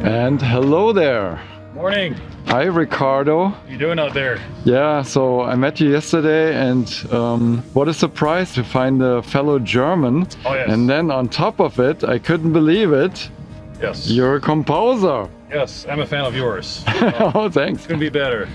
And hello there. Morning. Hi, Ricardo. How you doing out there? Yeah, so I met you yesterday, and what a surprise to find a fellow German. Oh, yes. And then on top of it, I couldn't believe it. Yes. You're a composer. Yes, I'm a fan of yours. Oh, thanks. Couldn't be better.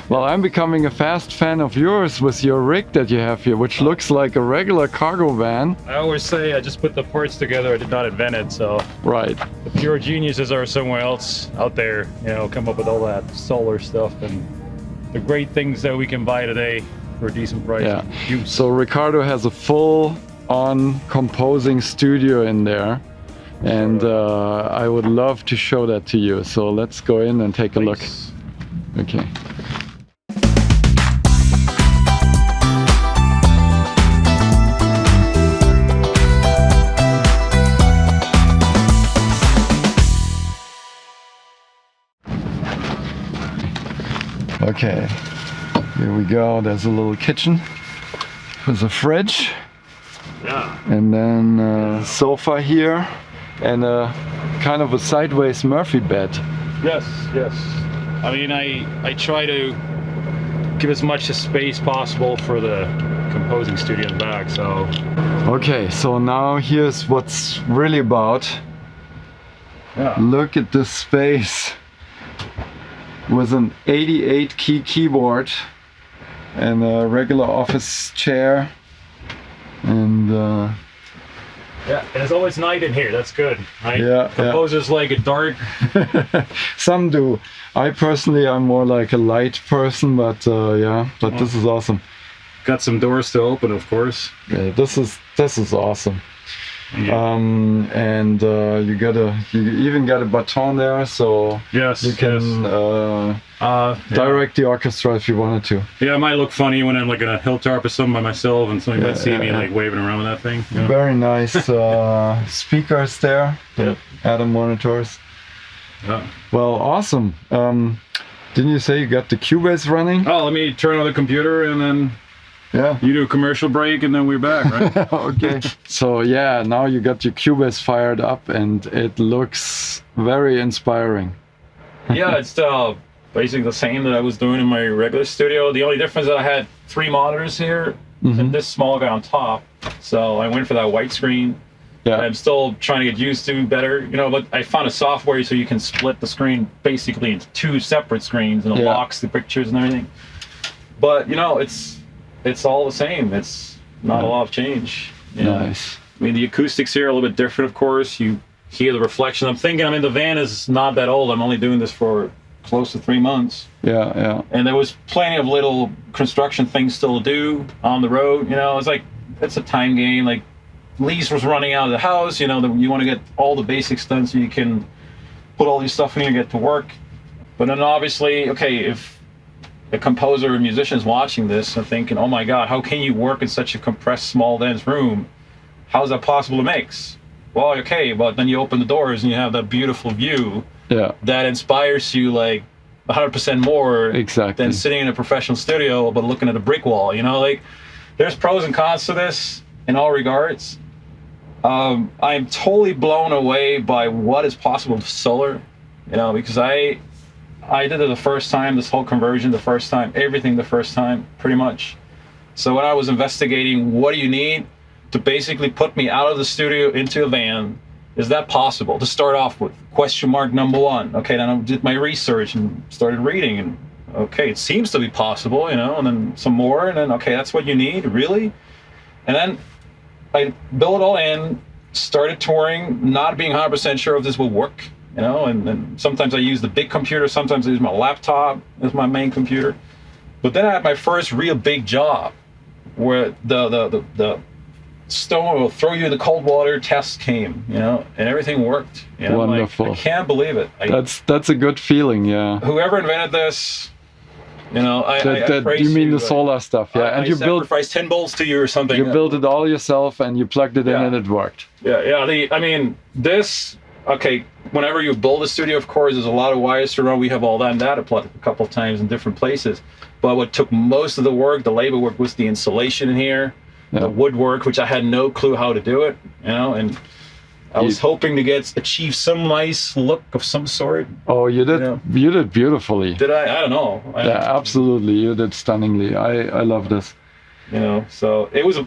Well, I'm becoming a fast fan of yours with your rig that you have here, which looks like a regular cargo van. I always say I just put the parts together. I did not invent it, so Right. the pure geniuses are somewhere else out there, come up with all that solar stuff and the great things that we can buy today for a decent price. Yeah. Use. So Ricardo has a full-on composing studio in there. And I would love to show that to you. So let's go in and take a look. Okay. Okay, here we go. There's a little kitchen with a fridge. Yeah. And then sofa here and a kind of a sideways Murphy bed. Yes, yes. I mean, I try to give as much space possible for the composing studio in the back, so. Okay, so now here's what's really about. Yeah. Look at this space with an 88 key keyboard and a regular office chair. And yeah, and it's always night in here. That's good, right? Yeah, Composers like it dark. Some do. I personally, I'm more like a light person, but this is awesome. Got some doors to open, of course. Yeah, this is awesome. Yeah. And you even got a baton there, so Yes, you can direct the orchestra if you wanted to. Yeah, it might look funny when I'm like in a hill top or something by myself, and somebody might see me like waving around with that thing. Yeah. Very nice speakers there, the Adam monitors. Yeah. Well, awesome. Didn't you say you got the Cubase running? Oh, let me turn on the computer and then you do a commercial break and then we're back, right? Okay. So yeah, now you got your Cubase fired up and it looks very inspiring. Yeah, it's basically the same that I was doing in my regular studio. The only difference is that I had 3 monitors here and this small guy on top. So I went for that white screen. Yeah. I'm still trying to get used to better, but I found a software so you can split the screen basically into 2 separate screens and it locks the pictures and everything. But it's all the same. It's not a lot of change. Nice. I mean, the acoustics here are a little bit different, of course. You hear the reflection. I'm thinking, the van is not that old. I'm only doing this for close to 3 months. Yeah. And there was plenty of little construction things still to do on the road. It's like, it's a time game. Like, lease was running out of the house. You want to get all the basics done so you can put all these stuff in and get to work. But then obviously, okay, if a composer or musician is watching this and thinking, oh my God, how can you work in such a compressed, small, dense room? How is that possible to mix? Well, okay, but then you open the doors and you have that beautiful view that inspires you like 100% more than sitting in a professional studio but looking at a brick wall. Like there's pros and cons to this in all regards. I'm totally blown away by what is possible with solar, because I did it the first time, this whole conversion the first time, everything the first time, pretty much. So when I was investigating what do you need to basically put me out of the studio into a van, is that possible? To start off with, question mark number 1. Okay, then I did my research and started reading, and okay, it seems to be possible, and then some more, and then, okay, that's what you need, really? And then I built it all in, started touring, not being 100% sure if this will work, and sometimes I use the big computer, sometimes I use my laptop as my main computer. But then I had my first real big job where the stone will throw you in the cold water test came, and everything worked. Wonderful. Like, I can't believe it. That's a good feeling, yeah. Whoever invented this, I praise you mean you, the solar stuff, yeah? And you sacrificed 10 volts to you or something. You built it all yourself and you plugged it in and it worked. Yeah. This. Okay, whenever you build a studio, of course, there's a lot of wires to run. We have all that and that applied a couple of times in different places. But what took most of the work, the labor work, was the insulation in here, the woodwork, which I had no clue how to do it, and I was hoping to achieve some nice look of some sort. Oh, you did. You did beautifully. Did I? I don't know. Yeah, absolutely. You did stunningly. I love this. So it was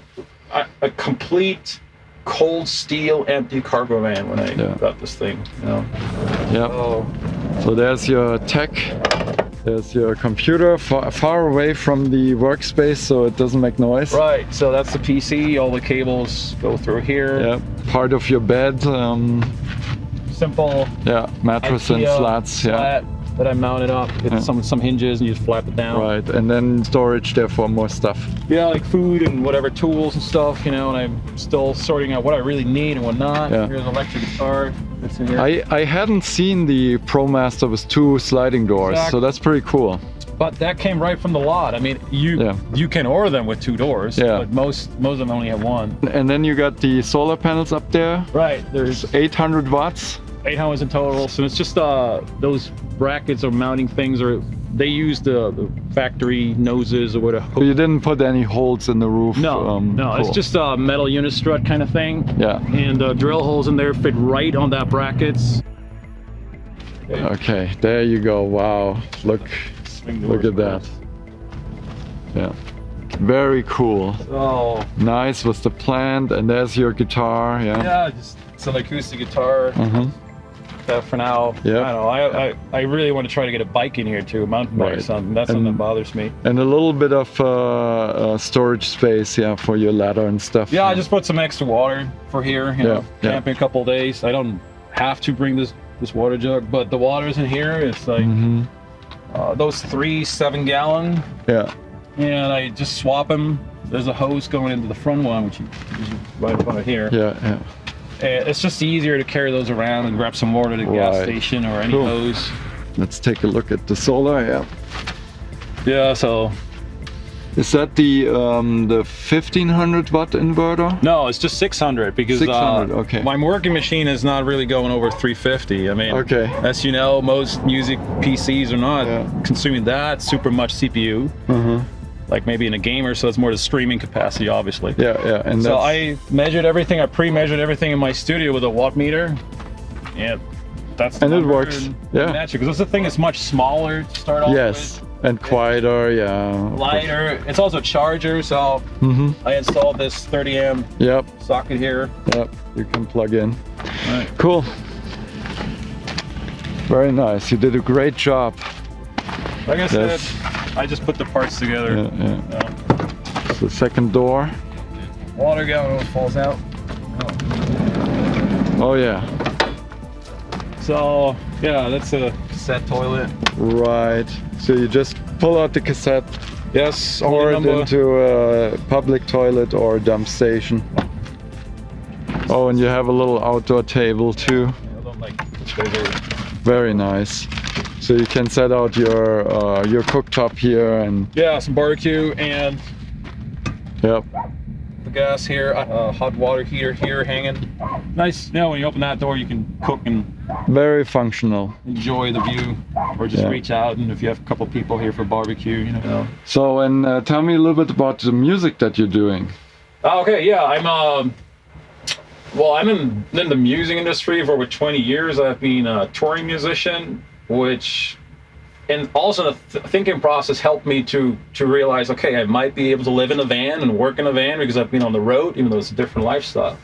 a complete cold steel empty cargo van when I got this thing. Yeah. So there's your tech. There's your computer far away from the workspace, so it doesn't make noise. Right. So that's the PC. All the cables go through here. Yeah. Part of your bed. Simple. Yeah. Mattress and slats. Slat that I mounted up. It's some hinges, and you just flap it down. Right. And then storage there for more stuff. Yeah, like food and whatever tools and stuff. And I'm still sorting out what I really need and what not. Yeah. Here's an electric guitar. It's in here. I hadn't seen the ProMaster with 2 sliding doors, so that's pretty cool. But that came right from the lot. I mean, you can order them with 2 doors, but most of them only have 1. And then you got the solar panels up there. Right. There's 800 watts. 800 in total. So it's just those brackets or mounting things, or they use the factory noses or whatever. So you didn't put any holes in the roof? No, no. Cool. It's just a metal unistrut kind of thing. Yeah. And drill holes in there fit right on that brackets. Okay, there you go. Wow, look at that. Yeah, very cool. Oh, nice with the plant, and there's your guitar. Yeah, just it's an acoustic guitar. For now, yeah. I don't know. I really want to try to get a bike in here too, a mountain bike or something. That's something that bothers me. And a little bit of storage space, for your ladder and stuff. Yeah, I just put some extra water for here. Camping a couple of days. I don't have to bring this water jug, but the water's in here. It's like those 3 7-gallon. Yeah. And I just swap them. There's a hose going into the front one, which is right about here. Yeah. It's just easier to carry those around and grab some water at a gas station or any hose. Let's take a look at the solar. Yeah, so is that the 1500 watt inverter? No, it's just 600 because 600, okay. My working machine is not really going over 350. I mean, as you know, most music PCs are not consuming that super much CPU. Like maybe in a gamer, so it's more the streaming capacity, obviously. Yeah. And so I measured everything. I pre-measured everything in my studio with a watt meter. And that's it works. Because this the thing is much smaller to start off with. And quieter. Lighter. It's also a charger, so I installed this 30 amp socket here. Yep. You can plug in. Right. Cool. Very nice. You did a great job. Like I said, I just put the parts together. The second door. Water gallon falls out. Oh yeah. So that's a cassette toilet. Right. So you just pull out the cassette. Yes. Pour it into a public toilet or dump station. Oh, and you have a little outdoor table too. I don't like it. Very nice. So you can set out your cooktop here and some barbecue and the gas here, hot water heater here hanging. Nice. When you open that door, you can cook and very functional. Enjoy the view, or just reach out, and if you have a couple people here for barbecue, So, and tell me a little bit about the music that you're doing. Okay, I'm I'm in the music industry for over 20 years. I've been a touring musician, and also the thinking process helped me to realize, okay, I might be able to live in a van and work in a van because I've been on the road, even though it's a different lifestyle.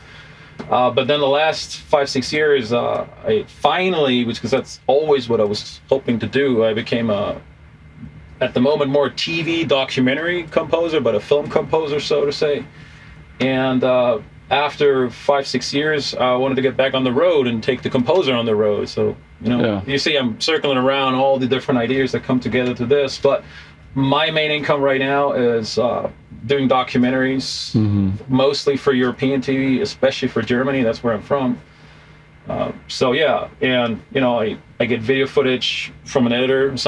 But then the last 5-6 years, I finally, because that's always what I was hoping to do, I became at the moment, more TV documentary composer, but a film composer, so to say. And after 5-6 years, I wanted to get back on the road and take the composer on the road. So, you see I'm circling around all the different ideas that come together to this, but my main income right now is doing documentaries, mostly for European TV, especially for Germany. That's where I'm from. I get video footage from an editor, and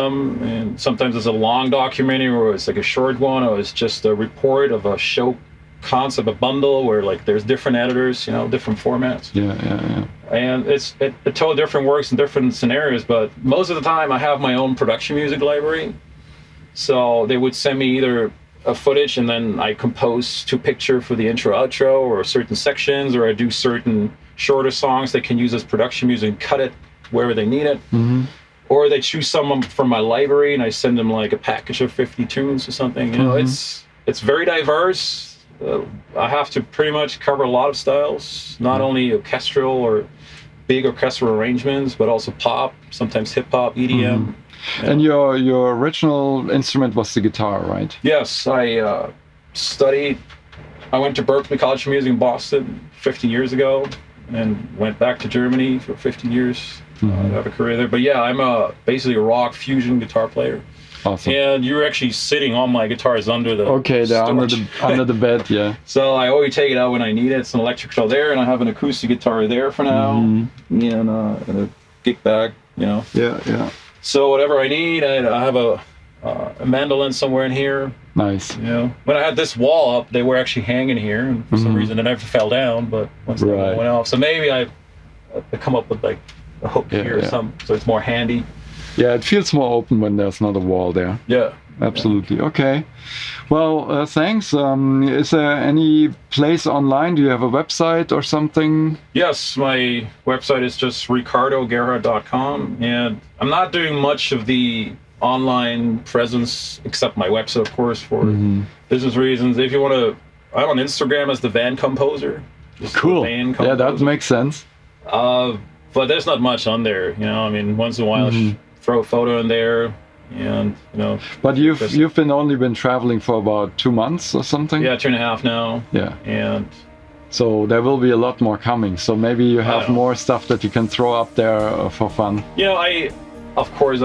sometimes it's a long documentary, or it's like a short one, or it's just a report of a show concept, a bundle where there's different editors, different formats. And it totally different works in different scenarios, but most of the time I have my own production music library. So they would send me either a footage and then I compose to picture for the intro outro or certain sections, or I do certain shorter songs they can use as production music and cut it wherever they need it. Or they choose someone from my library and I send them like a package of 50 tunes or something. You know, it's very diverse. I have to pretty much cover a lot of styles, not only orchestral or big orchestral arrangements, but also pop, sometimes hip hop, EDM. And your original instrument was the guitar, right? Yes, I studied. I went to Berklee College of Music in Boston 15 years ago, and went back to Germany for 15 years. I have a career there. But yeah, I'm basically a rock fusion guitar player. Awesome. And you're actually sitting on my guitars under the they're under the bed, yeah. So I always take it out when I need it. It's an electric guitar there, and I have an acoustic guitar there for now, and a gig bag, you know. Yeah. So whatever I need, I have a mandolin somewhere in here. Nice. You know, when I had this wall up, they were actually hanging here, and for some reason it never fell down. But once they went off, so maybe I come up with like a hook here or something, so it's more handy. Yeah, it feels more open when there's not a wall there. Yeah. Absolutely. Okay. Well, thanks. Is there any place online? Do you have a website or something? Yes, my website is just ricardogerhard.com, and I'm not doing much of the online presence except my website, of course, for business reasons. If you want to, I'm on Instagram as the Van Composer. Cool. Van Composer. Yeah, that makes sense. But there's not much on there, you know. I mean, once in a while, I throw a photo in there. And you know, but you've only been traveling for about 2 months or something. Yeah, 2.5 now. Yeah, and so there will be a lot more coming. So maybe you have more stuff that you can throw up there for fun. You know, of course,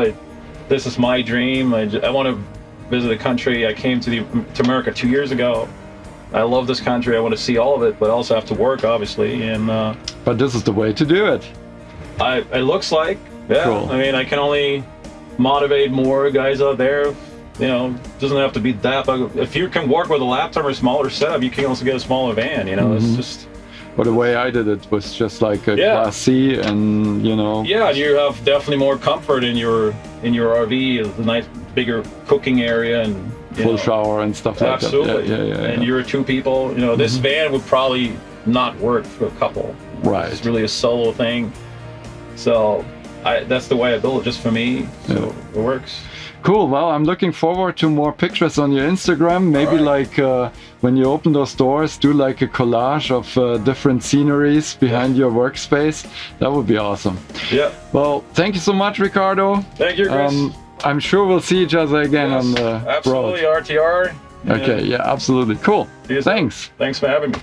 this is my dream. I want to visit the country. I came to America 2 years ago. I love this country. I want to see all of it, but I also have to work, obviously. And but this is the way to do it. It looks like. Yeah. Cool. I mean, I can only motivate more guys out there. You know, it doesn't have to be that, but if you can work with a laptop or a smaller setup, you can also get a smaller van, you know. It's just, but the way I did it was just like a Class C, and you know. Yeah, you have definitely more comfort in your RV. It's a nice bigger cooking area and full shower and stuff like that. Absolutely. Yeah. And you're 2 people. You know, this van would probably not work for a couple. Right. It's really a solo thing. So that's the way I built it, just for me. So it works. Cool. Well, I'm looking forward to more pictures on your Instagram. Maybe like when you open those doors, do like a collage of different sceneries behind your workspace. That would be awesome. Yeah. Well, thank you so much, Ricardo. Thank you, Chris. I'm sure we'll see each other again on the absolutely, road. RTR. Okay. Yeah, absolutely. Cool. Thanks. Thanks for having me.